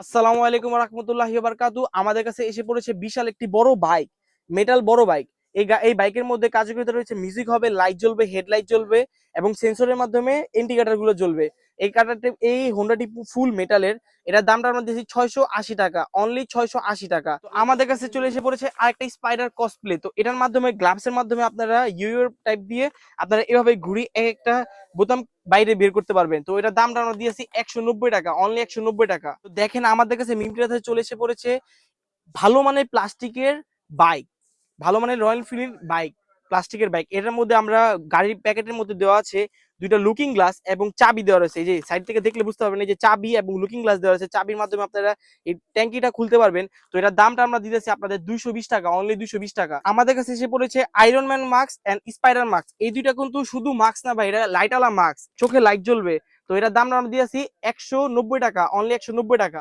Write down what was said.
আসসালামু আলাইকুম রহমতুল্লাহি ওয়া বারাকাতু। আমাদের কাছে এসে পড়েছে বিশাল একটি বড় বাইক, মেটাল বড় বাইক। এই বাইকের মধ্যে কার্যকারিতা রয়েছে, মিউজিক হবে, লাইট জ্বলবে, হেডলাইট জ্বলবে এবং সেন্সরের মাধ্যমে ইন্ডিকেটর গুলো জ্বলবে। এই হোন্ডাটি ফুল মেটালের। এটার দামটা আমরা দিয়েছি 680 টাকা, অনলি 680 টাকা। তো আমাদের কাছে চলে এসে পড়েছে আরেকটা স্পাইডার কসপ্লে। তো এটার মাধ্যমে গ্লাভস এর মাধ্যমে আপনারা ইউর টাইপ দিয়ে আপনারা এভাবে ঘুরি এক একটা বোতাম বাইরে বের করতে পারবেন। তো এটার দামটা আমরা দিয়েছি 190 টাকা, অনলি 190 টাকা। তো দেখেন আমাদের কাছে মিমটিরাতে চলে এসে পড়েছে ভালো মানের প্লাস্টিকের বাইক, ভালো মানের রয়্যাল এনফিল্ড বাইক, প্লাস্টিকের বাইক। এটার মধ্যে আমরা গাড়ির প্যাকেটের মধ্যে দেওয়া আছে দুইটা লুকিং গ্লাস এবং চাবি দেওয়া রয়েছে। এই যে সাইড থেকে দেখলে বুঝতে পারবেন, এই যে চাবি এবং লুকিং গ্লাস দেওয়া আছে, চাবির মাধ্যমে আপনারা এই ট্যাঙ্কিটা খুলতে পারবেন। তো এটার দামটা আমরা দিতেছি আপনাদের 220 টাকা, অনলি 220 টাকা। আমাদের কাছে এসে পড়েছে Iron Man mask and spider mask. এই দুইটা কিন্তু শুধু মাস্ক না ভাই, এটা লাইট আলা মাস্ক, চোখে লাইট জ্বলবে। তো এটার দামটা আমরা দিয়েছি 190 টাকা, অনলি 190 টাকা।